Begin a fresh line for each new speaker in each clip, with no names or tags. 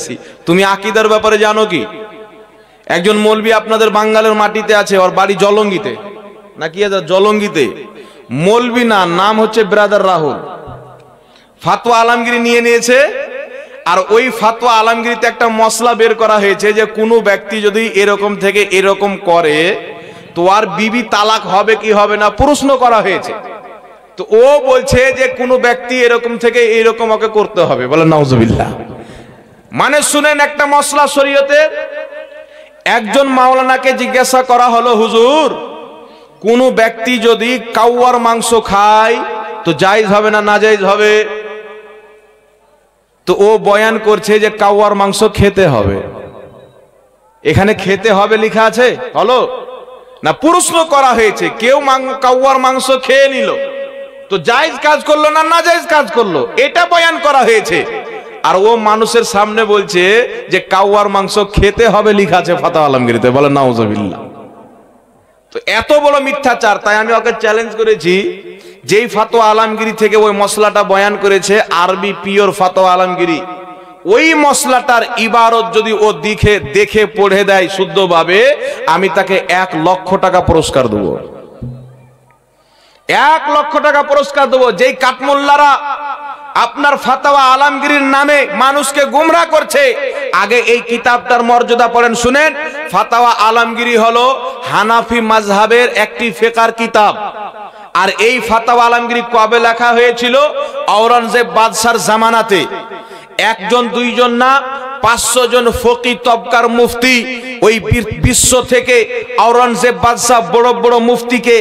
যাচ্ছি। তুমি আকীদার ব্যাপারে জানো কি? একজন মৌলবি আপনাদের বাঙ্গালের মাটিতে আছে, ওর বাড়ি জলঙ্গিতে, নাকি জলঙ্গিতে। মৌলবি না, নাম হচ্ছে ব্রাদার রাহুল। ফাতোয়া আলমগীরি নিয়ে নিয়েছে, আর ওই ফাতোয়া আলমগীরিতে একটা মসলা বের করা হয়েছে যে কোনো ব্যক্তি যদি এরকম থেকে এরকম করে তো আর বিবি তালাক হবে কি হবে না, প্রশ্ন করা হয়েছে। তো ও বলছে যে কোনো ব্যক্তি এরকম থেকে এরকম ওকে করতে হবে। বলে নাউজুবিল্লাহ। মানে শুনেন একটা মসলা শরীয়তে। একজন মাওলানাকে জিজ্ঞাসা করা হলো, হুজুর কোনো ব্যক্তি যদি কাউয়ার মাংস খায় তো জায়েজ হবে না নাজায়েজ হবে? তো ও বয়ান করছে যে কাউয়ার মাংস খেতে হবে। এখানে খেতে হবে লেখা আছে হলো না, প্রশ্ন করা হয়েছে। কেউ কাউয়ার মাংস খেয়ে নিল তো জায়েজ কাজ করলো না নাজায়েজ কাজ করলো, এটা বয়ান করা হয়েছে। আর ও মানুষের সামনে বলছে যে কাউয়ার মাংস খেতে হবে লেখা আছে ফাতোয়া আলমগীরিতে। বলে নাউজুবিল্লাহ। তো এত বড় মিথ্যাচার। তাই আমি ওকে চ্যালেঞ্জ করেছি, যেই ফাতোয়া আলমগীরি থেকে ওই মশলাটা বয়ান করেছে, আরবি পিওর ফাতোয়া আলমগীরি, ওই মশলাটার ইবারত যদি ও দেখে পড়ে দেয় শুদ্ধভাবে, আমি তাকে 1 লক্ষ টাকা পুরস্কার দেবো। 1 লক্ষ টাকা পুরস্কার দেবো। যেই কাঠমোল্লারা আপনার ফাতোয়া আলমগীরির নামে মানুষকে গুমরাহ করছে, আগে এই কিতাবটার মর্যাদা পড়েন শুনেন। ফাতোয়া আলমগীরি হলো হানাফি মাযহাবের একটি ফিকহের কিতাব। আর এই ফাতোয়া আলমগীরি কবে লেখা হয়েছিল? আওরঙ্গজেব বাদশার জামানাতে। একজন দুইজন না, 500 জন ফকি তবকার মুফতি ওই বিশ্ব থেকে আওরঙ্গজেব বাদশাহ বড় বড় মুফতিকে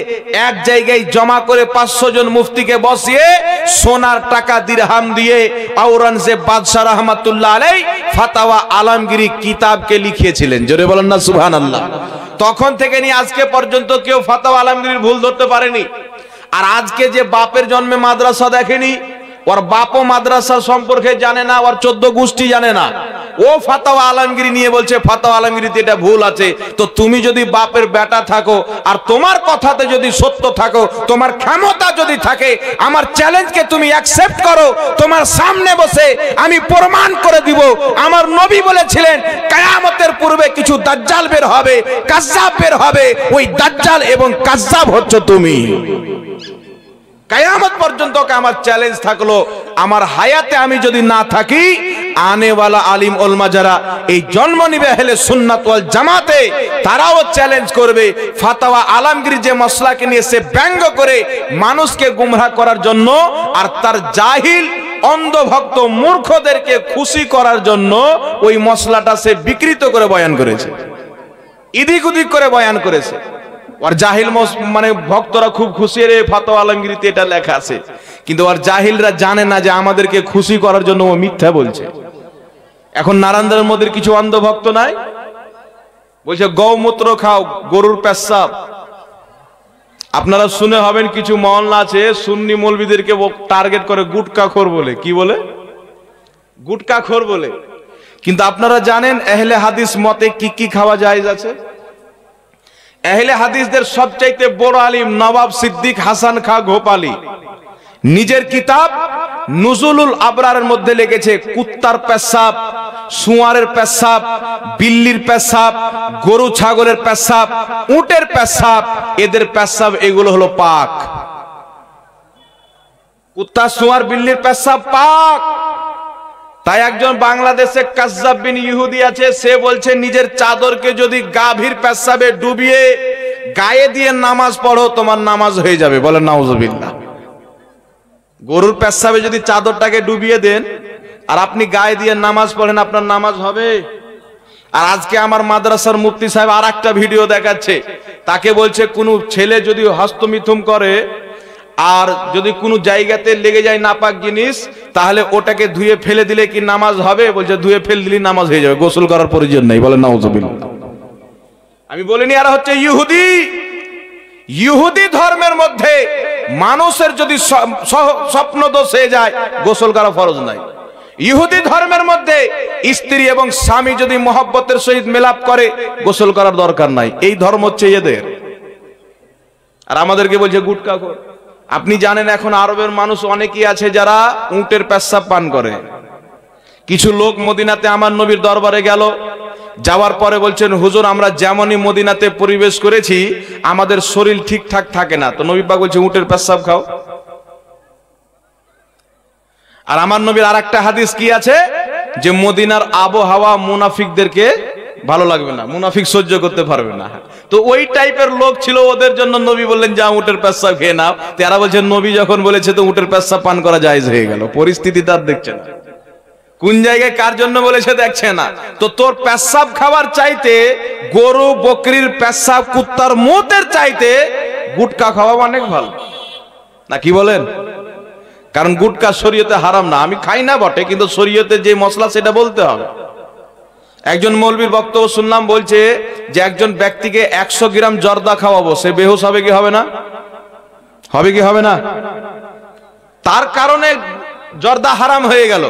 এক জায়গায় জমা করে 500 জন মুফতিকে বসিয়ে সোনার টাকা দিরহাম দিয়ে আওরঙ্গজেব বাদশাহ রাহমাতুল্লাহ আলাইহি ফাতোয়া আলমগীরি কিতাবকে লিখিয়েছিলেন। জোরে বলেন না সুবহানাল্লাহ। তখন থেকে নিয়ে আজকে পর্যন্ত কেউ ফাতোয়া আলমগীরির ভুল ধরতে পারেনি। আর আজকে যে বাপের জন্মে মাদ্রাসা দেখেনি, ওর বাপও মাদ্রাসা সম্পর্কে জানে না, ওর 14 গোষ্ঠী জানে না, ও ফাতোয়া আলমগীরি নিয়ে বলছে ফাতোয়া আলমগীরিতে এটা ভুল আছে। তো তুমি যদি বাপের বেটা থাকো আর তোমার কথাতে যদি সত্য থাকো, তোমার ক্ষমতা যদি থাকে, আমার চ্যালেঞ্জকে তুমি অ্যাকসেপ্ট করো। তোমার সামনে বসে আমি প্রমাণ করে দিব, আমার নবী বলেছিলেন কিয়ামতের পূর্বে কিছু দাজ্জাল বের হবে, কাজ্জাব বের হবে। ওই দাজ্জাল এবং কাজ্জাব হচ্ছে তুমি। কিয়ামত পর্যন্ত আমার চ্যালেঞ্জ থাকলো, আমার হায়াতে আমি যদি না থাকি, আনেওয়ালা আলিম ওলামা যারা এই জন্ম নিবে আহলে সুন্নাত ওয়াল জামাতে, তারাও চ্যালেঞ্জ করবে ফাতোয়া আলমগীর যে মসলাকে নিয়ে সে ব্যঙ্গ করে মানুষকে গুমরাহ করার জন্য, আর তার জাহিল অন্ধভক্ত মূর্খদেরকে খুশি করার জন্য ওই মসলাটা সে বিকৃত করে বয়ান করেছে, ইদিক উদিক করে বয়ান করেছে। আর জাহিল মানে ভক্তরা খুব খুশি, রে ফাতোয়া আলমগীরিতে এটা লেখা আছে। কিন্তু আর জাহিলরা জানে না যে আমাদেরকে খুশি করার জন্য ও মিথ্যা বলছে। এখন নারায়ণদের মধ্যে কিছু অন্ধভক্ত নাই, বলছে গৌমূত্র খাও, গরুর পেশাব। আপনারা শুনে হবেন কিছু মহল্লা আছে সুন্নি মৌলবীদেরকে টার্গেট করে গুটকাখোর বলে। কি বলে? গুটকাখোর বলে। কিন্তু আপনারা জানেন আহলে হাদিস মতে কি কি খাওয়া জায়েজ আছে? আহলে হাদিসদের সবচাইতে বড় আলিম নবাব সিদ্দিক হাসান খাঁ গোপালী নিজের কিতাব নুজুলুল আবরারের মধ্যে লিখেছে কুত্তার পেশাব, শুয়ারের পেশাব, বিল্লির পেশাব, গরু ছাগলের পেশাব, উটের পেশাব, এদের পেশাব এগুলো হলো পাক। কুত্তা শুয়ার বিল্লির পেশাব পাক। তাই একজন বাংলাদেশে কাজ্জাব বিন ইহুদি আছে, সে বলছে নিজের চাদরকে যদি গাভীর পেশাবে ডুবিয়ে গায়ে দিয়ে নামাজ পড়ো তোমার নামাজ হয়ে যাবে। বলেন নাউজুবিল্লাহ। গরুর পেশাবে যদি চাদরটাকে ডুবিয়ে দেন আর আপনি গায়ে দিয়ে নামাজ পড়েন, আপনার নামাজ হবে? আর আজকে আমার মাদ্রাসার মুফতি সাহেব আর একটা ভিডিও দেখাচ্ছে, তাকে বলছে কোনো ছেলে যদি হস্তমিথুন করে আর যদি কোনো জায়গাতে লেগে যায় নাপাক জিনিস, তাহলে ওটাকে ধুয়ে ফেলে দিলে কি নামাজ হবে? বলছে ধুয়ে ফেলে দিলে নামাজ হয়ে যাবে, গোসল করার প্রয়োজন নেই। বলেন নাউজুবিল্লাহ। আমি বলিনি আর হচ্ছে ইহুদি। ইহুদি ধর্মের মধ্যে মানুষের যদি স্বপ্ন দোষ হয়ে যায় গোসল করা ফরজ নাই। ইহুদি ধর্মের মধ্যে স্ত্রী এবং স্বামী যদি মহব্বতের সহিত মেলাপ করে গোসল করার দরকার নাই। এই ধর্ম হচ্ছে এদের। আর আমাদেরকে বলছে গুটকাখোর। আপনি জানেন এখন আরবের মানুষ অনেকেই আছে যারা উটের পেশাব পান করে, কিছু লোক মদিনাতে আমার নবীর দরবারে গেল, যাওয়ার পরে বলছেন হুজুর আমরা যেমনই মদিনাতে পরিবেশ করেছি আমাদের শরীর ঠিকঠাক থাকে না। তো নবী পাক বলছে উটের পেশাব খাও। আর আমার নবীর আরেকটা হাদিস কি আছে যে মদিনার আবহাওয়া মুনাফিকদেরকে ভালো লাগবে না, মুনাফিক সহ্য করতে পারবে না। তো ওই টাইপের লোক ছিল, ওদের জন্য নবী বললেন যা উটের পেশাব খেয়ে নাও। তারা বলছেন নবী যখন বলেছে তো উটের পেশাব পান করা জায়েজ হয়ে গেল। পরিস্থিতি তার দেখছে না, কোন জায়গায় কার জন্য বলেছে দেখছে না। তো তোর পেশাব খাবার চাইতে, গরু বকরির পেশাব, কুত্তার মুতের চাইতে গুটকা খাওয়া অনেক ভালো না, কি বলেন? কারণ গুটকা শরীয়তে হারাম না। আমি খাই না বটে, কিন্তু শরীয়তে যে মশলা সেটা বলতে হবে। একজন মৌলবীর বক্তব্য শুনলাম, বলছে যে একজন ব্যক্তিকে 100 গ্রাম জর্দা খাওয়াবো, সে বেহুশ হবে কি হবে না? হবে কি হবে না? তার কারণে জর্দা হারাম হয়ে গেল।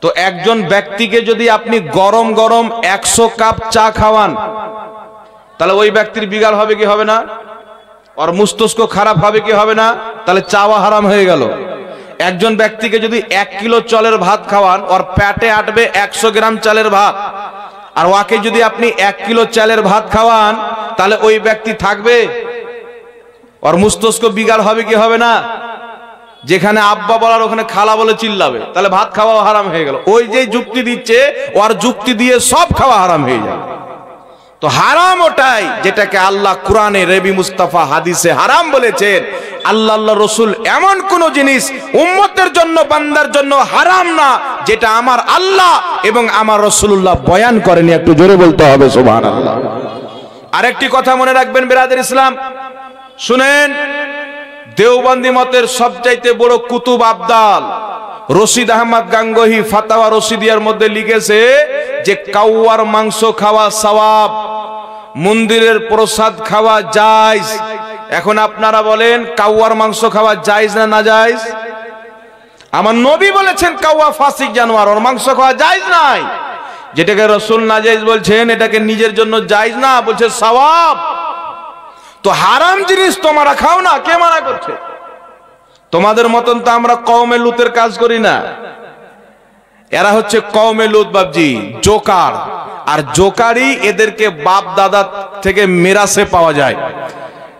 তো একজন ব্যক্তিকে যদি আপনি গরম গরম 100 কাপ চা খাওয়ান, তাহলে ওই ব্যক্তির বিগাড় হবে কি হবে না? আর মস্তিষ্ক খারাপ হবে কি হবে না? তাহলে চাওয়া হারাম হয়ে গেল। একজন ব্যক্তিকে যদি 1 কিলো চালের ভাত খাওয়ান, ওর পেটে আটবে 100 গ্রাম চালের ভাত। আর ওকে যদি আপনি 1 কিলো চালের ভাত খাওয়ান, তাহলে ওই ব্যক্তি থাকবে? ওর মস্তিষ্ক বিগাড় হবে কি হবে না? যেখানে আব্বা বলার ওখানে খালা বলে চিল্লাবে, তাহলে ভাত খাওয়া হারাম হয়ে গেল। ওই যে যুক্তি দিচ্ছে, ওর যুক্তি দিয়ে সব খাওয়া হারাম হয়ে যাবে। তো হারাম ওটাই যেটাকে আল্লাহ কোরআনে, নবী মুস্তাফা হাদিসে হারাম বলেছেন। আল্লাহ রসুল এমন কোন জিনিস উম্মতের জন্য, বান্দার জন্য হারাম না যেটা আমার আল্লাহ এবং আমার রাসূলুল্লাহ বয়ান করেনি। একটু জোরে বলতে হবে সুবহানাল্লাহ। আরেকটি কথা মনে রাখবেন বিরাদর ইসলাম, শুনেন, দেওবন্দি মতের সবচাইতে বড় কুতুব আবদাল রশিদ আহমদ গাঙ্গোহী ফাতাওয়া রশিদিয়ার মধ্যে লিখেছে যে কাওয়ার মাংস খাওয়া সওয়াব, মন্দিরের প্রসাদ খাওয়া জায়েজ। এখন আপনারা বলেন কাওয়ার মাংস খাওয়া জায়েজ না না জায়েজ? আমার নবী বলেছেন কাওয়া ফাসিক জানোয়ার, ওর মাংস খাওয়া জায়েজ নাই। যেটাকে রাসূল নাজায়েজ বলছেন, এটাকে নিজের জন্য জায়েজ না, বলছে সওয়াব। তো হারাম জিনিস তোমরা খাও না, কে মানা করছে? তোমাদের মতন তো আমরা কওমে লুতের কাজ করি না। এরা হচ্ছে কওমে লুত বাবজি, জোকার। আর জোকারই এদেরকে বাপ দাদা থেকে মেরাসে পাওয়া যায়।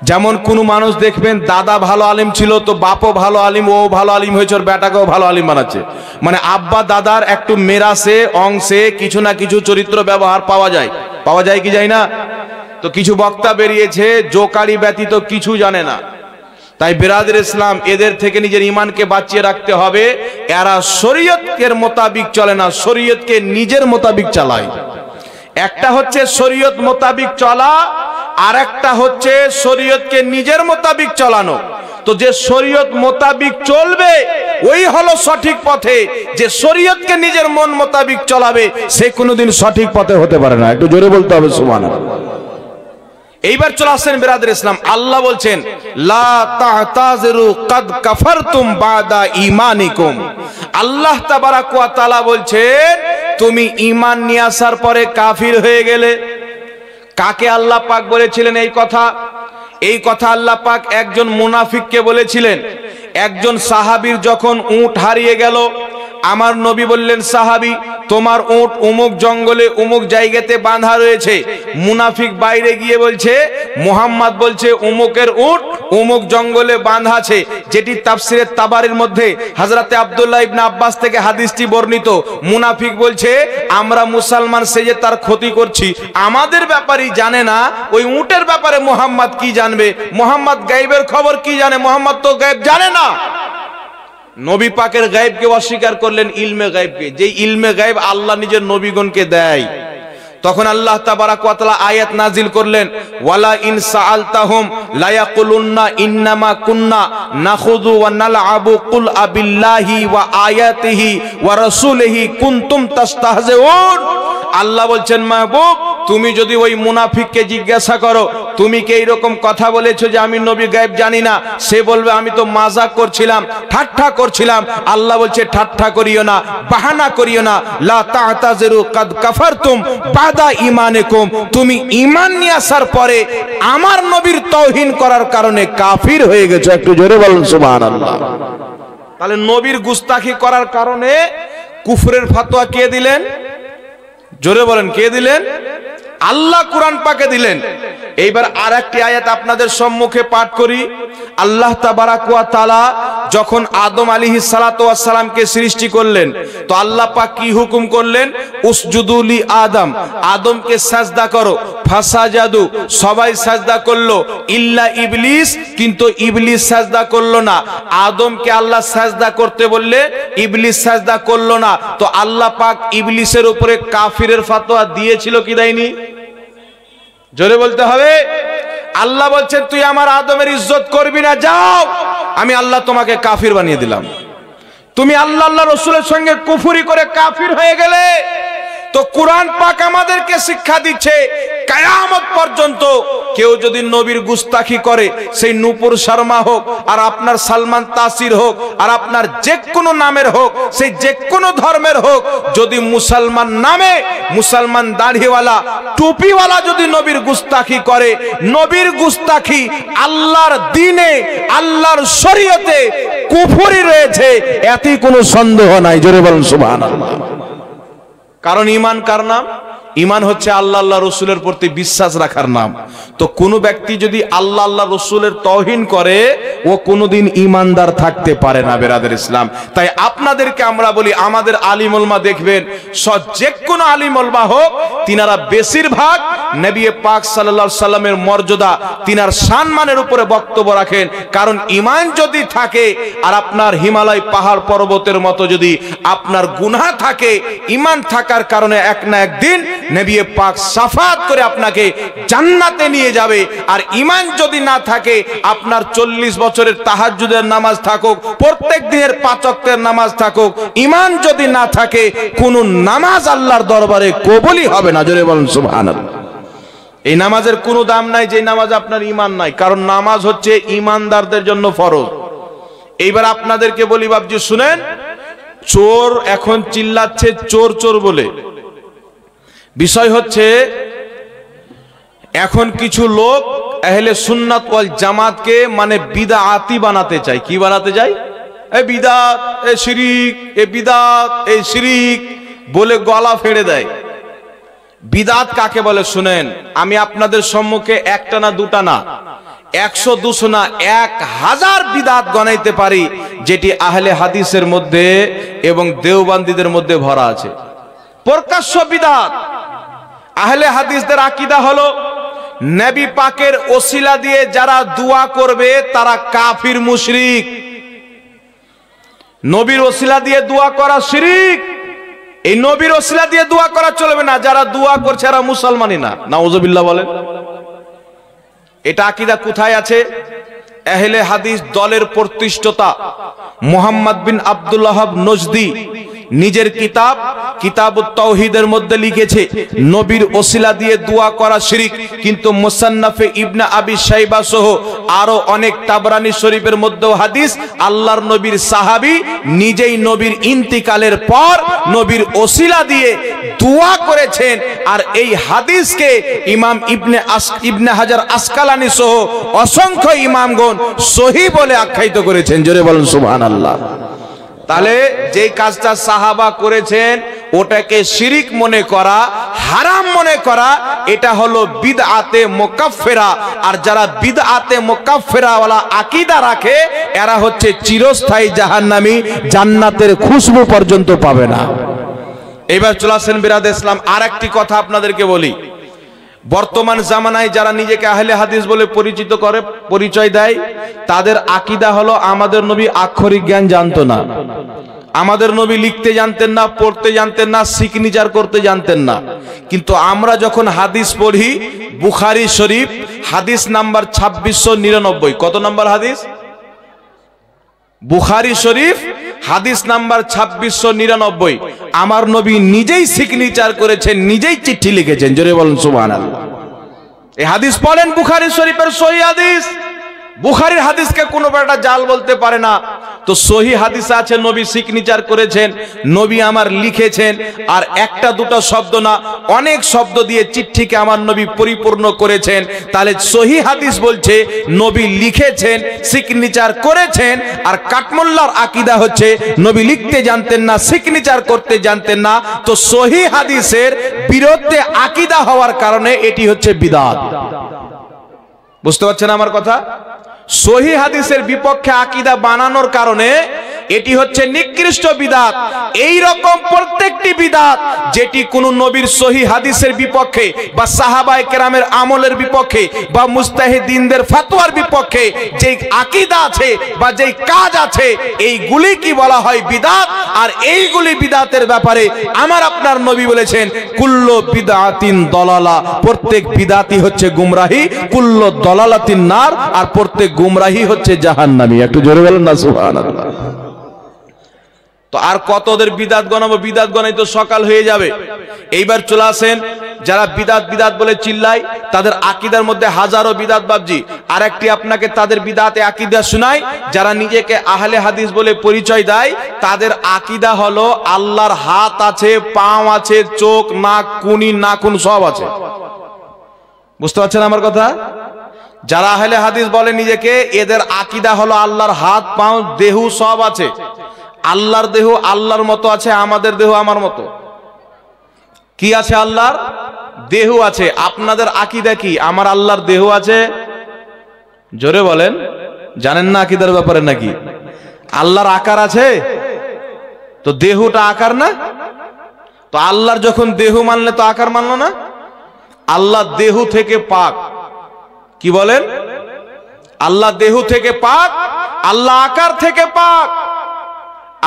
যেমন কোন মানুষ দেখবেন দাদা ভালো আলিম ছিল, তো বাপও ভালো আলিম, ও ভালো আলিম হয়েছে, ওর বেটাকেও ভালো আলিম বানাচ্ছে। মানে আব্বা দাদার একটু মেরাসে, অংশে কিছু না কিছু চরিত্র ব্যবহার পাওয়া যায়। পাওয়া যায় কি যায় না? তো কিছু বক্তা বেরিয়েছে জোকারি ব্যতীত কিছু জানে না। তাই বিরাদর ইসলাম, এদের থেকে নিজের ইমানকে বাঁচিয়ে রাখতে হবে। এরা শরীয়তের মোতাবিক চলে না, শরীয়তকে নিজের মোতাবিক চালায়। একটা হচ্ছে শরীয়ত মোতাবিক চলা, আর একটা হচ্ছে শরীয়তকে নিজের মোতাবিক চালানো। তো যে শরীয়ত মোতাবিক চলবে ওই হলো সঠিক পথে। যে শরীয়তকে নিজের মন মোতাবিক চলাবে সে কোনোদিন সঠিক পথে হতে পারে না। একটু জোরে বলতে হবে সুবহানাল্লাহ। এইবার চলে আসেন বিরাদর ইসলাম, আল্লাহ বলছেন লা তা'তাযিরু কাদ কাফারতুম বাদা ঈমানিকুম। আল্লাহ তাবারাক ওয়া তাআলা বলছেন তুমি ঈমান নিয়ে আসার পরে কাফির হয়ে গেলে। কাকে আল্লাহ পাক বলেছিলেন এই কথা? এই কথা আল্লাহ পাক একজন মুনাফিককে বলেছিলেন। একজন সাহাবীর যখন উট হারিয়ে গেল, আমার নবী বললেন সাহাবী তোমার উট উমুক জঙ্গলে উমুক জায়গাতে বাঁধা রয়েছে। মুনাফিক বাইরে গিয়ে বলছে মুহাম্মদ বলছে উমুকের উট উমুক জঙ্গলে বাঁধা আছে, যেটি তাফসিরে তাবারির মধ্যে হযরতে আব্দুল্লাহ ইবনে আব্বাস থেকে হাদিসটি বর্ণিত। মুনাফিক বলছে আমরা মুসলমান সেজে তার ক্ষতি করছি, আমাদের ব্যাপারই জানে না, ওই উটের ব্যাপারে মুহাম্মদ কি জানবে? মুহাম্মদ গায়বের খবর কি জানে? মুহাম্মদ তো গায়ব জানে না। নবী পাকের গায়বকে অস্বীকার করলেন, ইলমে গায়বকে, যে ইলমে গায়ব আল্লাহ নিজের নবীগণকে দেয়। তখন আল্লাহ তাবারাক ওয়া তাআলা আয়াত নাজিল করলেন ওয়ালা ইন সাআলতাহুম লা ইয়াকুলুন্না ইন্নামা কুন্না নাখুযু ওয়া নালআবু কুল আবিল্লাহি ওয়া আয়াতিহি ওয়া রাসূলিহি কুনতুম তাস্তাহজিউন। আল্লাহ বলছেন মাহবুব তুমি যদি ওই মুনাফিককে জিজ্ঞাসা করো তুমি কি এইরকম কথা বলেছো যে আমি নবী গায়েব জানি না, সে বলবে আমি তো মাজাক করছিলাম, ঠাট্টা করছিলাম। আল্লাহ বলছে ঠাট্টা করিও না, বাহানা করিও না। লা তা'তাযিরু কাদ কাফারতুম বাদা ঈমানিকুম, তুমি ঈমান নিয়ে আসার পরে আমার নবীর তাওহীন করার কারণে কাফির হয়ে গেছো। একটু জোরে বলুন সুবহানাল্লাহ। তাহলে নবীর গুস্তাখি করার কারণে কুফরের ফতোয়া কে দিলেন? জোরে বলেন, কে দিলেন? আল্লাহ কুরআন পাকে দিলেন। এইবার আরেকটি আয়াত আপনাদের সম্মুখে পাঠ করি। আল্লাহ তাবারাক ওয়া তাআলা যখন আদম আলাইহিস সালাতু ওয়াস সালামকে সৃষ্টি করলেন, তো আল্লাহ পাক কি হুকুম করলেন? উসজুদু লি আদম, আদমকে সাজদা করো। ফাসাজাদু, সবাই সাজদা করলো, ইল্লা ইবলিস, কিন্তু ইবলিস সাজদা করলো না। আদমকে আল্লাহ সাজদা করতে বললে ইবলিস সাজদা করলো না। তো আল্লাহ পাক ইবলিসের উপরে কাফিরের ফতোয়া দিয়েছিল কি দেয়নি? জোরে বলতে হবে। আল্লাহ বলছেন তুই আমার আদমের ইজ্জত করবি না, যাও, আমি আল্লাহ তোমাকে কাফির বানিয়ে দিলাম। তুমি আল্লাহ আল্লাহ রসুলের সঙ্গে কুফরি করে কাফির হয়ে গেলে। তো কুরআন পাক আমাদেরকে শিক্ষা দিচ্ছে, কিয়ামত পর্যন্ত কেউ যদি নবীর গুস্তাখি করে, সেই নূপুর শর্মা হোক, আর আপনার সালমান তাসির হোক, আর আপনার যে কোনো নামের হোক, সেই যে কোনো ধর্মের হোক, যদি মুসলমান নামে, মুসলমান দাড়িওয়ালা টুপিওয়ালা যদি নবীর গুস্তাখি করে, নবীর গুস্তাখি আল্লাহর দ্বীনে, আল্লাহর শরীয়তে কুফরি রয়েছে, এতে কোনো সন্দেহ নাই। জোরে বলুন সুবহানাল্লাহ। কারণ ঈমান কার নাম? ঈমান হচ্ছে আল্লাহ আল্লাহ রসুলের প্রতি বিশ্বাস রাখার নাম। তো কোনো ব্যক্তি যদি আল্লাহ আল্লাহ রসুলের তৌহিন করে, ও কোনোদিন ঈমানদার থাকতে পারে না বেরাদের ইসলাম। তাই আপনাদেরকে আমরা বলি, আমাদের আলিম উলামা দেখবেন, যে কোনো আলিম উলামা হোক, তিনারা বেশিরভাগ নবী পাক সাল্লাল্লাহু আলাইহি সাল্লামের মর্যাদা, তিনার সম্মানের উপরে বক্তব্য রাখেন। কারণ ঈমান যদি থাকে, আর আপনার হিমালয় পাহাড় পর্বতের মতো যদি আপনার গুনাহ থাকে, ঈমান থাকার কারণে এক না একদিন নবী পাক শাফাত করে আপনাকে জান্নাতে নিয়ে যাবে। আর ঈমান যদি না থাকে, আপনার 40 বছরের তাহাজ্জুদের নামাজ থাকুক, প্রত্যেক দিনের 5 ওয়াক্তের নামাজ থাকুক, ঈমান যদি না থাকে, কোন নামাজ আল্লাহর দরবারে কবুলই হবে না। জোরে বলুন সুবহানাল্লাহ। এই নামাজের কোনো দাম নাই যে নামাজ আপনার ঈমান নাই, কারণ নামাজ হচ্ছে ঈমানদারদের জন্য ফরজ। এইবার আপনাদেরকে বলি বাবজি শুনেন, চোর এখন চিল্লাচ্ছে চোর চোর বলে। বিষয় হচ্ছে, এখন কিছু লোক আহলে সুন্নাত ওয়াল জামাতকে মানে বিদআতি বানাতে চায়। কি বানাতে চায়? এই বিদআত, এই শিরিক, এই বিদআত, এই শিরিক বলে গলা ফেড়ে দেয়। বিদআত কাকে বলে শুনেন, আমি আপনাদের সম্মুখে একটা না দুটা না, 100 200 না, 1000 বিদআত গণাইতে পারি, যেটি আহলে হাদিসের মধ্যে এবং দেওবন্দীদের মধ্যে ভরা আছে। প্রকাশ্য বিদআত। আহলে হাদিসদের আকীদা হলো, নবী পাকের ওসিলা দিয়ে যারা দোয়া করবে তারা কাফির মুশরিক। নবীর ওসিলা দিয়ে দোয়া করা শিরিক। এই নবীর ওসিলা দিয়ে দোয়া করা চলবে না। যারা দোয়া করছে এরা মুসলমানই না। নাউজুবিল্লাহ বলেন। এটা আকীদা কোথায় আছে? আহলে হাদিস দলের প্রতিষ্ঠাতা মুহাম্মদ বিন আব্দুল ওয়াহাব নজদি নিজের কিতাব কিতাবুত তাওহীদের মধ্যে লিখেছে, নবীর ওসিলা দিয়ে দোয়া করা শিরিক। কিন্তু মুসান্নাফে ইবনে আবি শাইবা সহ আরো অনেক তাবরানী শরীফের মধ্যেও হাদিস, আল্লাহর নবীর সাহাবী নিজেই নবীর ইন্তিকালের পর নবীর ওসিলা দিয়ে দোয়া করেছেন। আর এই হাদিসকে ইমাম ইবনে হাজার আসকালানী সহ অসংখ্য ইমামগণ সহিহ বলে আখ্যায়িত করেছেন। জোরে বলুন সুবহানাল্লাহ। তাহলে যে কাজটা সাহাবা করেছেন ওটাকে শিরিক মনে করা, হারাম মনে করা, এটা হলো বিদআতে মুকাফফিরা। আর যারা বিদআতে মুকাফফিরা ওয়ালা আকীদা রাখে, এরা হচ্ছে চিরস্থায়ী জাহান্নামী, জান্নাতের খুশবু পর্যন্ত পাবে না। এবার চলে আসেন বিরাদ ইসলাম, আরেকটি কথা আপনাদেরকে বলি। বর্তমান জামানায় যারা নিজেকে আহলে হাদিস বলে পরিচয় দেয়, তাদের আকীদা হলো আমাদের নবী আক্ষরিক জ্ঞান জানতো না, আমাদের নবী লিখতে জানতেন না, পড়তে জানতেন না, সিগনেচার করতে জানতেন না। কিন্তু আমরা যখন হাদিস পড়ি, বুখারী শরীফ হাদিস নাম্বার 2699, কত নম্বর হাদিস? বুখারী শরীফ হাদিস নাম্বার 2699, আমার নবী নিজেই সিগনেচার করেছেন, নিজেই চিঠি লিখেছেন। জোরে বলুন সুবহানাল্লাহ। এই হাদিস পড়েন, বুখারী শরীফের সহিহ হাদিস। বুখারীর হাদিসকে কোনো একটা জাল বলতে পারে না, তো সহি হাদিসে আছে নবী সিগনেচার করেছেন, নবী আমার লিখেছেন, আর একটা দুটো শব্দ না, অনেক শব্দ দিয়ে চিঠিকে আমার নবী পরিপূর্ণ করেছেন। তাহলে সহি হাদিস বলছে নবী লিখেছেন, সিগনেচার করেছেন। আর কাঠমোল্লার আকীদা হচ্ছে নবী লিখতে জানতেন না, সিগনেচার করতে জানতেন না। তো সহি হাদিসের বিরুদ্ধে আকীদা হওয়ার কারণে এটি হচ্ছে বিদআত। বুঝতে পারছেন আমার কথা? সহি হাদিসের বিপক্ষে আকীদা বানানোর কারণে এটি হচ্ছে নিকৃষ্ট বিদআত। এই রকম প্রত্যেকটি বিদআত যেটি কোন নবীর সহি হাদিসের বিপক্ষে বা সাহাবায়ে কেরামের আমলের বিপক্ষে বা মুজতাহিদিনদের ফতোয়ার বিপক্ষে যে আকীদা আছে বা যেই কাজ আছে, এইগুলি কি বলা হয় বিদআত। আর এইগুলি বিদআতের ব্যাপারে আমার আপনার নবী বলেছেন কুল্লু বিদআতিন দলালা, প্রত্যেক বিদআতই হচ্ছে গুমরাহি, কুল্লু দলালাতিন নার, আর প্রত্যেক গুমরাহি হচ্ছে জাহান্নামী। একটু জোরে বলেন না সুবহানাল্লাহ। তো আর কতদের বিদআত গণাবো? বিদআত গণাই তো সকাল হয়ে যাবে। এইবার চলে আসেন যারা বিদআত বিদআত বলে চিল্লায়, তাদের আকীদার মধ্যে হাজারো বিদআত বাবজি। আর একটি আপনাকে তাদের বিদআতে আকীদা শোনাই, যারা নিজেকে আহলে হাদিস বলে পরিচয় দেয়, তাদের আকীদা হলো আল্লাহর হাত আছে, পাও আছে, চোখ, নাক, কুনি, নাখুন সব আছে। বুঝতে পারছেন আমার কথা? যারা আহলে হাদিস বলে নিজেকে, এদের আকীদা হলো আল্লাহর হাত, পাও, দেহ সব আছে। আল্লাহর দেহ আল্লাহর মতো আছে, আমাদের দেহ আমার মতো। কি আছে? আল্লাহর দেহ আছে। আপনাদের আকীদা কি? আমার আল্লাহর দেহ আছে? জোরে বলেন। জানেন না আকীদার ব্যাপারে নাকি? আল্লাহর আকার আছে, তো দেহটা আকার না? তো আল্লাহর যখন দেহ মানলে তো আকার মানলো না। আল্লাহ দেহ থেকে পাক। কি বলেন? আল্লাহ দেহ থেকে পাক, আল্লাহ আকার থেকে পাক,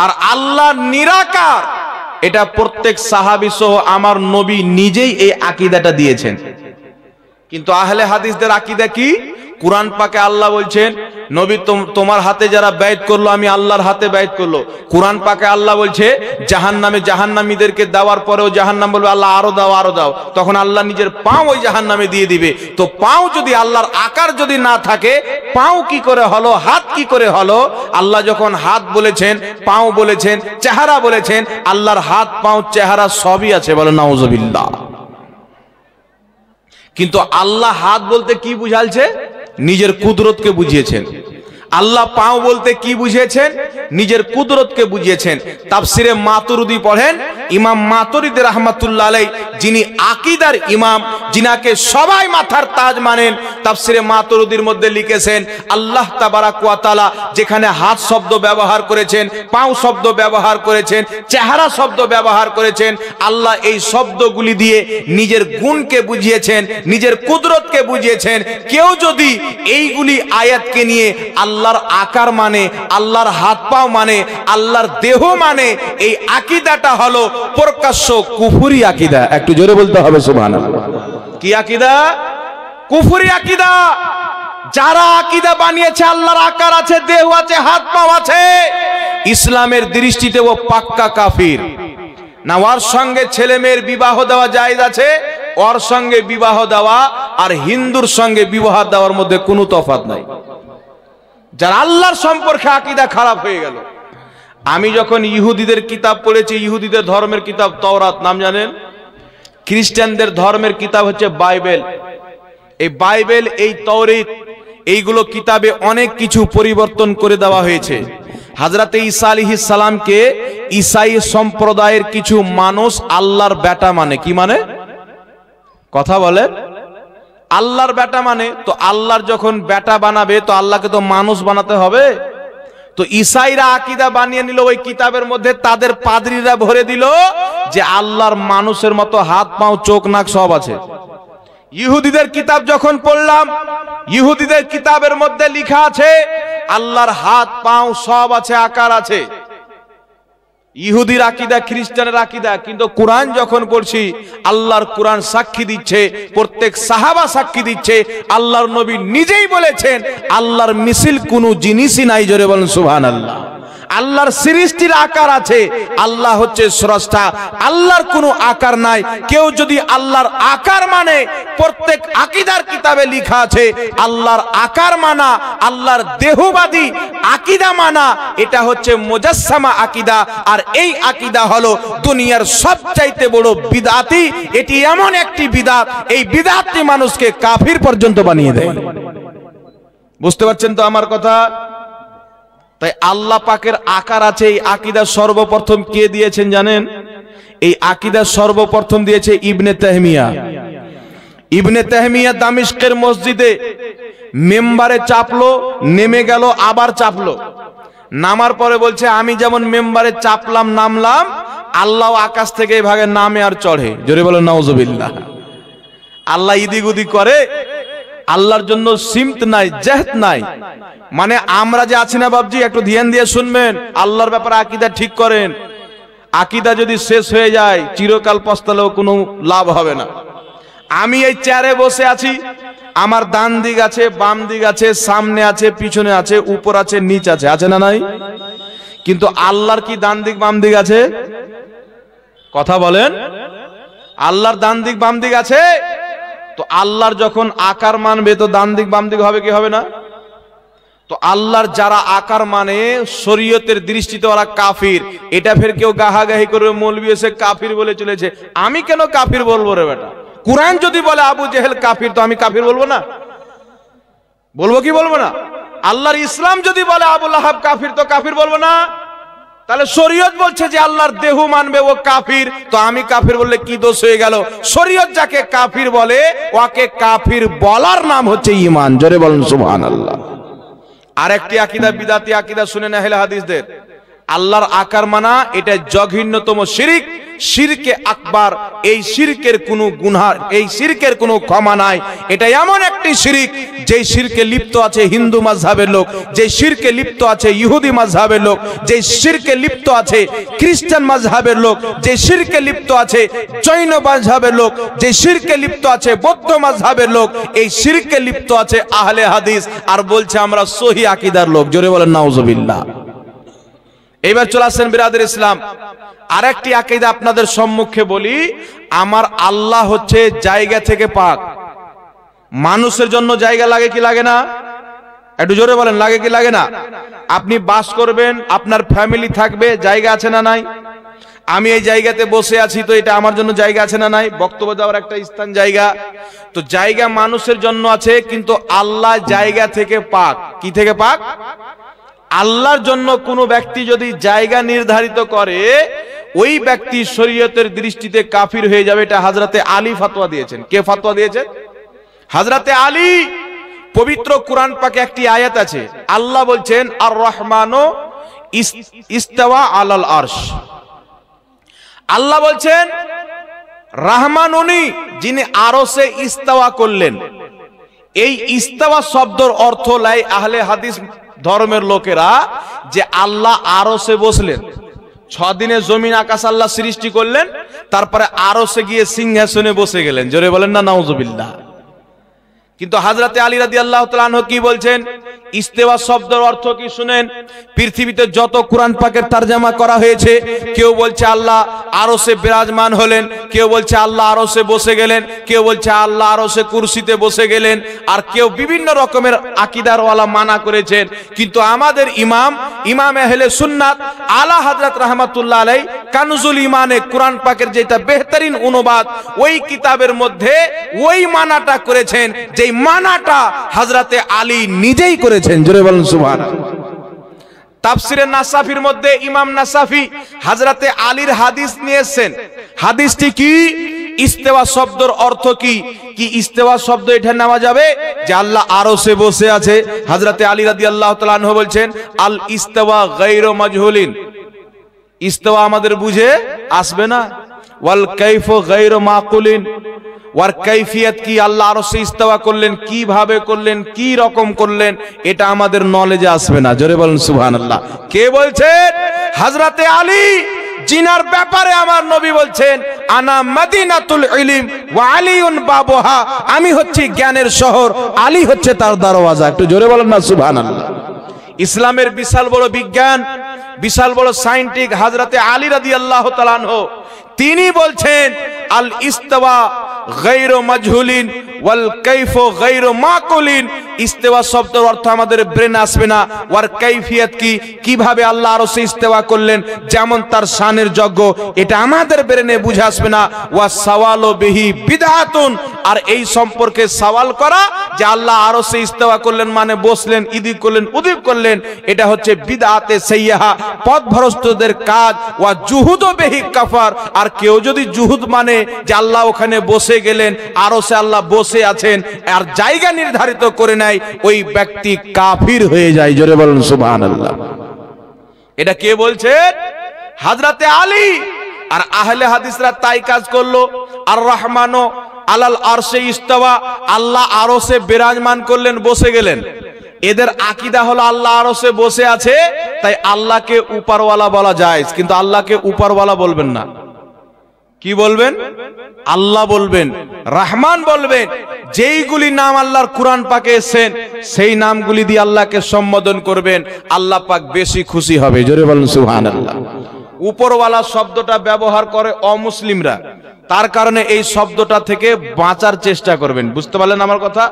আর আল্লাহ নিরাকার। এটা প্রত্যেক সাহাবী সহ আমার নবী নিজেই এই আকীদাটা দিয়েছেন। কিন্তু আহলে হাদিসদের আকীদা কি? কুরআন পাকে আল্লাহ বলছেন নবী তোমার হাতে যারা বাইত করলো আমি আল্লাহর হাতে বাইত করলো। কুরআন পাকে আল্লাহ বলছে জাহান্নামে জাহান্নামীদেরকে দেওয়ার পরেও জাহান্নাম বলবে আল্লাহ আরো দাও আরো দাও, তখন আল্লাহ নিজের পাও ওই জাহান্নামে দিয়ে দিবে। তো পাও যদি আল্লাহর আকার যদি না থাকে, পাও কি করে হলো, হাত কি করে হলো? আল্লাহ যখন হাত বলেছেন, পাও বলেছেন, চেহারা বলেছেন, আল্লাহর হাত পাও চেহারা সবই আছে। বলে নাউজুবিল্লাহ। কিন্তু আল্লাহ হাত বলতে কি বুঝালছে? নিজের কুদরতকে বুঝিয়েছেন। আল্লাহ পাও বলতে কি বুঝিয়েছেন? নিজের কুদরতকে বুঝিয়েছেন। তাফসিরে মাতুরিদি পড়েন, ইমাম মাতুরিদি রাহমাতুল্লাহ আলাইহি, যিনি আকীদার ইমাম, যিনাকে সবাই মাথার তাজ মানেন, তাফসিরে মাতুরিদির মধ্যে লিখেছেন আল্লাহ তাবারাক ওয়া তাআলা যেখানে হাত শব্দ ব্যবহার করেছেন, পাও শব্দ ব্যবহার করেছেন, চেহারা শব্দ ব্যবহার করেছেন, আল্লাহ এই শব্দগুলি দিয়ে নিজের গুণকে বুঝিয়েছেন, নিজের কুদরতকে বুঝিয়েছেন। কেউ যদি এইগুলি আয়াতকে নিয়ে আল্লাহর আকার মানে, আল্লাহর হাত পাও মানে, আল্লাহর দেহ মানে, এই আকীদাটা হলো প্রকাশ্য কুফরি আকীদা। একটু জোরে বলতে হবে সুবহানাল্লাহ। কি আকীদা? কুফরি আকীদা। যারা আকীদা বানিয়েছে আল্লাহর আকার আছে, দেহ আছে, হাত পাও আছে, ইসলামের দৃষ্টিতে ও পাক্কা কাফির। না ওর সঙ্গে ছেলে মেয়ের বিবাহ দেওয়া জায়েজ আছে, ওর সঙ্গে বিবাহ দেওয়া আর হিন্দুর সঙ্গে বিবাহ দেওয়ার মধ্যে কোনো তফাৎ নাই। যার আল্লাহর সম্পর্কে আকীদা খারাপ হয়ে গেল। আমি যখন ইহুদিদের কিতাব পড়েছি, ইহুদিদের ধর্মের কিতাব তাওরাত, নাম জানেন? খ্রিস্টানদের ধর্মের কিতাব হচ্ছে বাইবেল। এই বাইবেল, এই তাওরাত, এইগুলো কিতাবে অনেক কিছু পরিবর্তন করে দেওয়া হয়েছে। হযরতে ঈসা আলাইহিস সালামকে ঈসাই সম্প্রদায়ের কিছু মানুষ আল্লাহর বেটা মানে। কি মানে? কথা বলে। আল্লাহর বেটা মানে, তো আল্লাহর যখন বেটা বানাবে তো আল্লাহকে তো মানুষ বানাতে হবে। তো ঈসাইরা আকীদা বানিয়ে নিল ওই কিতাবের মধ্যে, তাদের পাদ্রীরা ভরে দিল যে আল্লাহর মানুষের মতো হাত পাও চোখ নাক সব আছে। ইহুদিদের কিতাব যখন পড়লাম, ইহুদিদের কিতাবের মধ্যে লেখা আছে আল্লাহর হাত পাও সব আছে, আকার আছে। ইহুদির আকীদা, খ্রিস্টানের আকীদা। কিন্তু কোরআন যখন পড়ছি, আল্লাহর কোরআন সাক্ষী দিচ্ছে, প্রত্যেক সাহাবা সাক্ষী দিচ্ছে, আল্লাহর নবী নিজেই বলেছেন আল্লাহর মিছিল কোনো জিনিসই নাই। জোরে বলেন সুবহানাল্লাহ। আল্লাহর সৃষ্টির আকার আছে, আল্লাহ হচ্ছে স্রষ্টা, আল্লাহর কোনো আকার নাই। কেউ যদি আল্লাহর আকার মানে, প্রত্যেক আকীদার কিতাবে লেখা আছে আল্লাহর আকার মানা, আল্লাহর দেহবাদী আকীদা মানা, এটা হচ্ছে মুজাসসামা আকীদা। আর এই আকীদা হলো দুনিয়ার সবচাইতে বড় বিদআতি। এটি এমন একটি বিদআত, এই বিদআতটি মানুষকে কাফির পর্যন্ত বানিয়ে দেয়। বুঝতে পারছেন তো আমার কথা? তাই আল্লাহ পাকের আকার আছে, এই আকীদা সর্বপ্রথম কে দিয়েছেন জানেন? এই আকীদা সর্বপ্রথম দিয়েছে ইবনে তাহমিয়া। ইবনে তাহমিয়া দামেস্কের মসজিদে মেম্বারে চাপলো, নেমে গেল, আবার চাপলো, নামার পরে বলছে আমি যেমন মেম্বারে চাপলাম নামলাম, আল্লাহ আকাশ থেকে এভাবে নামে আর চড়ে। জোরে বলেন নাউজুবিল্লাহ। আল্লাহ ইদিক উদিক করে, আল্লাহর জন্য সিমত নাই, জেহত নাই। মানে আমরা যে আছি না বাবজি, একটু ধ্যান দিয়ে শুনবেন, আল্লাহর ব্যাপারে আকীদা ঠিক করেন। আকীদা যদি শেষ হয়ে যায় চিরকাল পস্তালেও কোনো লাভ হবে না। আমি এই চেয়ারে বসে আছি, আমার ডান দিক আছে, বাম দিক আছে, সামনে আছে, পিছনে আছে, উপর আছে, নিচ আছে, আছে না নাই? কিন্তু আল্লাহর কি ডান দিক বাম দিক আছে? কথা বলেন, আল্লাহর ডান দিক বাম দিক আছে? তো আল্লাহর যখন আকার মানবে তো ডান দিক বাম দিক হবে কি হবে না? তো আল্লাহর যারা আকার মানে শরীয়তের দৃষ্টিতে ওরা কাফির। এটা ফের কেউ গাহাগাহি করে মৌলবি এসে কাফির বলে চলেছে। আমি কেন কাফির বলবো রে বেটা? কুরআন যদি বলে আবু জেহেল কাফির, তো আমি কাফির বলবো না? বলবো কি বলবো না? আল্লাহর ইসলাম যদি বলে আবু লাহাব কাফির, তো কাফির বলবো না? তাহলে শরীয়ত বলছে যে আল্লাহর দেহ মানবে ও কাফির, তো আমি কাফির বললে কি দোষ হয়ে গেল? শরীয়ত যাকে কাফির বলে ওকে কাফির বলার নাম হচ্ছে ঈমান। জোরে বলেন সুবহানাল্লাহ। আরেকটি আকীদা বিদআতি আকীদা শুনেন আহলে হাদিসদের। আল্লাহর আকার মানা এটা জঘন্যতম শিরক, শিরকে আকবার। এই শিরকের কোনো গুনাহ, এই শিরকের কোনো ক্ষমা নাই। এটা এমন একটি শিরক যেই শিরকে লিপ্ত আছে হিন্দু মাযহাবের লোক, যেই শিরকে লিপ্ত আছে ইহুদি মাযহাবের লোক, যেই শিরকে লিপ্ত আছে খ্রিস্টান মাযহাবের লোক, যেই শিরকে লিপ্ত আছে জৈন মাযহাবের লোক, যেই শিরকে লিপ্ত আছে বৌদ্ধ মাযহাবের লোক, এই শিরকে লিপ্ত আছে আহলে হাদিস। আর বলছে আমরা সহিহ আকীদার লোক। জোরে বলেন নাউজুবিল্লাহ। এবার চলে আসেন বিরাদর ইসলাম, আরেকটি আকীদা আপনাদের সম্মুখে বলি। আমার আল্লাহ হচ্ছে জায়গা থেকে পাক। মানুষের জন্য জায়গা লাগে কি লাগে না? একটু জোরে বলেন, লাগে কি লাগে না? আপনি বাস করবেন, আপনার ফ্যামিলি থাকবে, জায়গা আছে না নাই? আমি এই জায়গাতে বসে আছি, তো এটা আমার জন্য জায়গা আছে না নাই? বক্তব্য দেওয়ার একটা স্থান, জায়গা। তো জায়গা মানুষের জন্য আছে, কিন্তু আল্লাহ জায়গা থেকে পাক। কি থেকে পাক? আল্লাহর জন্য কোনো ব্যক্তি যদি জায়গা নির্ধারিত করে, ওই ব্যক্তি শরীয়তের দৃষ্টিতে কাফির হয়ে যাবে। এটা হযরতে আলী ফতোয়া দিয়েছেন। কে ফতোয়া দিয়েছেন? হযরতে আলী। পবিত্র কুরআন পাকে একটি আয়াত আছে, আল্লাহ বলছেন আর রহমানু ইস্তাওয়া আলাল আরশ। আল্লাহ বলছেন রহমান উনি যিনি আরশে ইস্তাওয়া করলেন। এই ইস্তাওয়া শব্দের অর্থ লাই আহলে হাদিস ধর্মের লোকেরা যে আল্লাহ আরশে বসলেন। 6 দিনে জমিন আকাশ আল্লাহ সৃষ্টি করলেন, তারপরে আরশে গিয়ে সিংহাসনে বসে গেলেন। জোরে বলেন না নাউজুবিল্লাহ। কিন্তু হযরতে আলী রাদিয়াল্লাহু তাআলা আনহু কি বলছেন? ইস্তেওয়া শব্দের অর্থ কি শুনেন। পৃথিবীতে যত কুরআন পাকের তরজমা করা হয়েছে, কেউ বলছে আল্লাহ আরশে বিরাজমান হলেন, কেউ বলছে আল্লাহ আরশে বসে গেলেন, কেউ বলছে আল্লাহ আরশে কুরসিতে বসে গেলেন, আর কেউ বিভিন্ন রকমের আকীদার ওয়ালা মানা করেছেন। কিন্তু আমাদের ইমাম আহলে সুন্নাত আলা হযরত রাহমাতুল্লাহ আলাইহি কানজুল ঈমানে কুরআন পাকের যেটা বেহতরিন অনুবাদ, ওই কিতাবের মধ্যে ওই মানাটা করেছেন, যেই মানাটা হযরতে আলী নিজেই করেছেন। জোরে বলেন সুবহানাল্লাহ। তাফসিরে নাসাফির মধ্যে ইমাম নাসাফি হযরতে আলীর হাদিস নিয়েছেন। হাদিসটি কি? ইস্তেওয়া শব্দের অর্থ কি? কি ইস্তেওয়া শব্দ এটা নেওয়া যাবে যে আল্লাহ আরশে বসে আছে? হযরতে আলী রাদিয়াল্লাহু তাআলা আনহু বলছেন আল ইস্তেওয়া গায়রু মাজহুলিন। ইস্তেওয়া আমাদের বুঝে আসবে না। ওয়াল কাইফু গায়রু মাকুলিন। ওয়ার কাইফিয়ত কি, আল্লাহ আরশে ইস্তেওয়া করলেন, কিভাবে করলেন, কি রকম করলেন, এটা আমাদের নলেজে আসবে না। জোরে বলেন সুবহানাল্লাহ। কে বলছেন? হযরতে আলী, জিনার ব্যাপারে আমার নবী বলছেন আনা মদিনাতুল ইলম ওয়া আলিউন বাবুহা। আমি হচ্ছি জ্ঞানের শহর, আলী হচ্ছে তার দরওয়াজা। একটু জোরে বলেন না সুবহানাল্লাহ। ইসলামের বিশাল বড় বিজ্ঞান বিশাল বড় সায়েন্টিস্ট হযরতে আলী রাদিয়াল্লাহু তাআলা আনহু, তিনি বলছেন আল ইস্তাওয়া গায়রু মাজহুলিন ওয়াল কাইফু গায়রু মাকুলিন। ইস্তেওয়া শব্দের অর্থ আমাদের ব্রেনে আসবে না, ওয়ার কাইফিয়াত কি, কিভাবে আল্লাহ আরশে ইস্তেওয়া করলেন, যেমন তার শানের যোগ্য, এটা আমাদের ব্রেনে বুঝে আসবে না। ওয়া সাওয়ালু বিহি বিদআতুন, আর এই সম্পর্কে সওয়াল করা যে আল্লাহ আরশে ইস্তেওয়া করলেন মানে বসলেন, ইদিক করলেন, উদিক করলেন, এটা হচ্ছে বিদআতে সাইয়্যাহা, পথভ্রষ্টদের কাজ। ওয়া জুহুদু বিহি কাফার, আর কেউ যদি জুহুদ মানে যে আল্লাহ ওখানে বসে গেলেন, আরশে আল্লাহ বসে আছেন, আর জায়গা নির্ধারিত করে নেয়, ওই ব্যক্তি কাফির হয়ে যায়। জোরে বলুন সুবহানাল্লাহ। এটা কে বলছেন? হযরতে আলী। আর আহলে হাদিসরা তাই কাজ করলো। আর রহমানু আলাল আরশে ইস্তাওয়া, আল্লাহ আরশে বিরাজমান করলেন, বসে গেলেন। এদের আকীদা হলো আল্লাহ আরশে বসে আছে, তাই আল্লাহকে উপরওয়ালা বলা যায়, কিন্তু আল্লাহকে উপরওয়ালা বলবেন না। কি বলবেন? আল্লাহ বলবেন, রহমান বলবেন। যেইগুলি নাম আল্লাহর কুরআন পাকে এসেছেন সেই নামগুলি দিয়ে আল্লাহকে সম্বোধন করবেন, আল্লাহ পাক বেশি খুশি হবে। জোরে বলুন সুবহানাল্লাহ। উপরওয়ালা শব্দটা ব্যবহার করে অমুসলিমরা, তার কারণে এই শব্দটা থেকে বাঁচার চেষ্টা করবেন। বুঝতে পারলেন আমার কথা?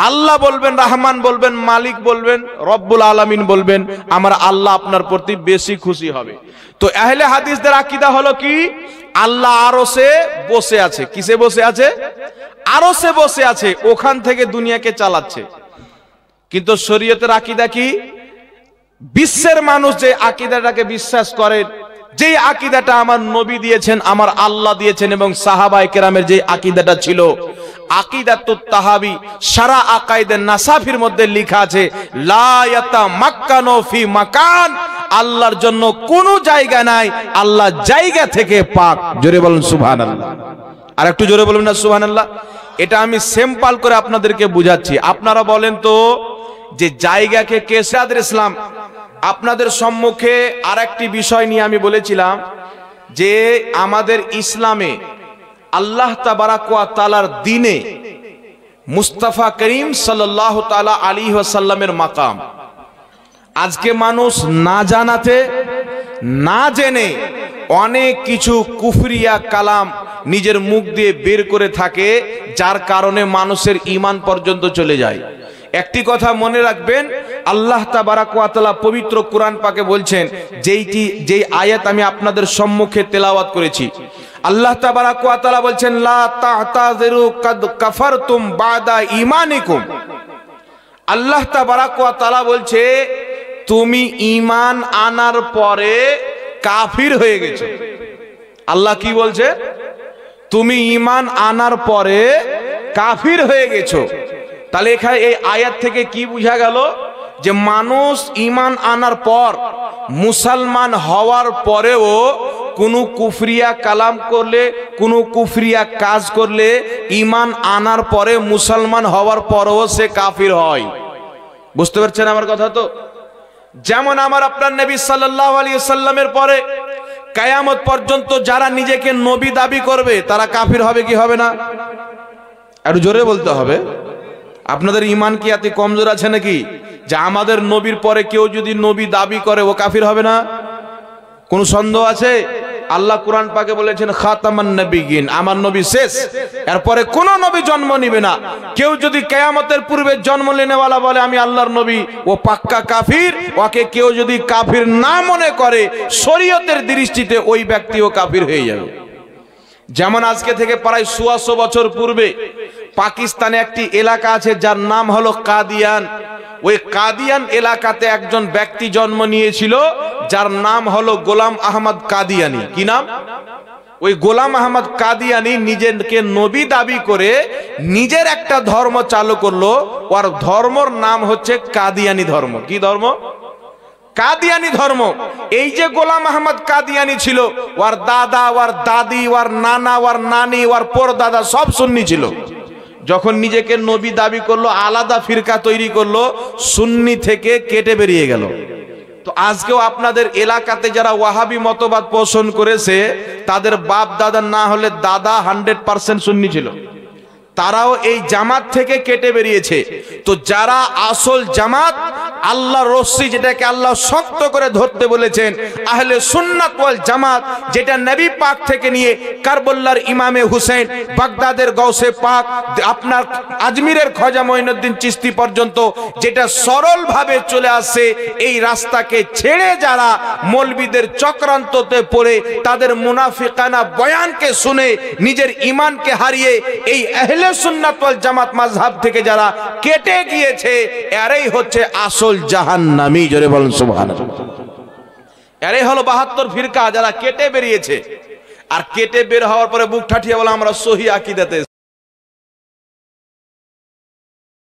আল্লাহ বলবেন, রহমান বলবেন, মালিক বলবেন, রব্বুল আলামিন বলবেন, আমার আল্লাহ আপনার প্রতি বেশি খুশি হবে। তো আহলে হাদিসদের আকীদা হলো কি? আল্লাহ আরশে বসে আছে। কিসে বসে আছে? আরশে বসে আছে, ওখান থেকে দুনিয়াকে চালাচ্ছে। কিন্তু শরীয়তের আকীদা কি? বিশ্বের মানুষ যে আকীদাটাকে বিশ্বাস করে, যে আকীদাটা আমার নবী দিয়েছেন, আমার আল্লাহ দিয়েছেন, এবং সাহাবায়ে কেরামের যে আকীদাটা ছিল, আকীদাতুত তাহাবি, সারা আকাইদে নাসাফির মধ্যে লেখা আছে, লা ইয়াতামাক্কানু ফি মাকান, আল্লাহর জন্য কোনো জায়গা নাই, আল্লাহ জায়গা থেকে পাক। জোরে বলুন সুবহানাল্লাহ। আর একটু জোরে বলুন না সুবহানাল্লাহ। এটা আমি সিম্পল করে আপনাদেরকে বুঝাচ্ছি। আপনারা বলেন তো, যে জায়গাকে কে সাদর ইসলাম? আপনাদের সম্মুখে আরেকটি বিষয় নিয়ে আমি বলেছিলাম যে আমাদের ইসলামে আল্লাহ তাবারাক ওয়া তাআলার দ্বীনে মুস্তাফা করিম সাল্লাল্লাহু তাআলা আলাইহি ওয়াসাল্লামের মাকাম। আজকে মানুষ না জানাতে, না জেনে অনেক কিছু কুফরিয়া কালাম নিজের মুখ দিয়ে বের করে থাকে, যার কারণে মানুষের ঈমান পর্যন্ত চলে যায়। একটি কথা মনে রাখবেন, আল্লাহ তাবারাক ওয়া তাআলা পবিত্র কুরআন পাকে বলছেন, যেই আয়াত আমি আপনাদের সম্মুখে তেলাওয়াত করেছি, আল্লাহ তাবারাক ওয়া তাআলা বলছেন, লা তা'তাযিরু কাদ কাফারতুম বাদা ঈমানিকুম। আল্লাহ তাবারাক ওয়া তাআলা বলছে, তুমি ঈমান আনার পরে কাফির হয়ে গেছো। আল্লাহ কি বলছে? তুমি ঈমান আনার পরে কাফির হয়ে গেছো। তাহলে এখানে এই আয়াত থেকে কি বোঝা গেল? যে মানুষ ঈমান আনার পর, মুসলমান হওয়ার পরেও কোনো কুফরিয়া কালাম করলে, কোনো কুফরিয়া কাজ করলে, ঈমান আনার পরে, মুসলমান হওয়ার পরেও সে কাফির হয়। বুঝতে পারছেন আমার কথা? তো যেমন আমার আপনার নবী সাল্লাল্লাহু আলাইহি ওয়াসাল্লামের পরে কিয়ামত পর্যন্ত যারা নিজেকে নবী দাবি করবে, তারা কাফির হবে কি হবে না? একটু জোরে বলতে হবে। আপনাদের ঈমান কি এত কমজোর আছে নাকি যে আমাদের নবীর পরে কেউ যদি নবী দাবি করে ও কাফির হবে না? কোন সন্দেহ আছে? আল্লাহ কুরআন পাকে বলেছেন, খাতামান নবিয়্যিন, আমার নবী শেষ, এরপরে কোন নবী জন্ম নিবে না। কেউ যদি কিয়ামতের পূর্বে জন্ম নেওয়ালা বলে আমি আল্লাহর নবী, ও পাক্কা কাফির। ওকে কেউ যদি কাফির না মনে করে, শরীয়তের দৃষ্টিতে ওই ব্যক্তিও কাফির হয়ে যাবে। যেমন আজকে থেকে প্রায় ১৬০০ বছর পূর্বে পাকিস্তানে একটি এলাকা আছে যার নাম হলো কাদিয়ান। ওই কাদিয়ান এলাকাতে একজন ব্যক্তি জন্ম নিয়েছিল যার নাম হলো গোলাম আহমদ কাদিয়ানি। কি নাম? ওই গোলাম আহমদ কাদিয়ানি নিজেকে নবী দাবি করে নিজের একটা ধর্ম চালু করলো। ওর ধর্মর নাম হচ্ছে কাদিয়ানি ধর্ম। কি ধর্ম? কাদিয়ানি ধর্ম। এই যে গোলাম আহমদ কাদিয়ানি ছিল, ওর দাদা, ওর দাদি, ওর নানা, ওর নানি, ওর পরদাদা সব সুন্নি ছিল। যখন নিজেকে নবী দাবি করলো, আলাদা ফিরকা তৈরি করলো, সুন্নি থেকে কেটে বেরিয়ে গেল। তো আজকেও আপনাদের এলাকাতে যারা ওয়াহাবি মতবাদ পোষণ করেছে, তাদের বাপ দাদা না হলে দাদা 100% সুন্নি ছিল। তারাও এই জামাত থেকে কেটে বেরিয়েছে। তো যারা আসল জামাত, আল্লাহর রশ্মি যেটাকে আল্লাহ শক্ত করে ধরতে বলেছেন, আহলে সুন্নাত ওয়াল জামাত, যেটা নবী পাক থেকে নিয়ে কারবালার ইমামে হুসেন, বাগদাদের গৌসে পাক, আপনার আজমিরের খাজা মঈনুদ্দিন চিশতি পর্যন্ত যেটা সরল ভাবে চলে আসে, এই রাস্তাকে ছেড়ে যারা মৌলবীদের চক্রান্ততে পড়ে তাদের মুনাফিকানা বয়ানকে শুনে নিজের ঈমানকে হারিয়ে এই আহলে সুন্নাত ওয়াল জামাত মাযহাব থেকে যারা কেটে গিয়েছে, এরাই হচ্ছে আসল জাহান্নামী। জোরে বলেন সুবহানাল্লাহ। এরাই হলো 72 ফিরকা যারা কেটে বেরিয়েছে। আর কেটে বের হওয়ার পরে বুক ঠাটিয়ে বলে আমরা সহি আকীদাতে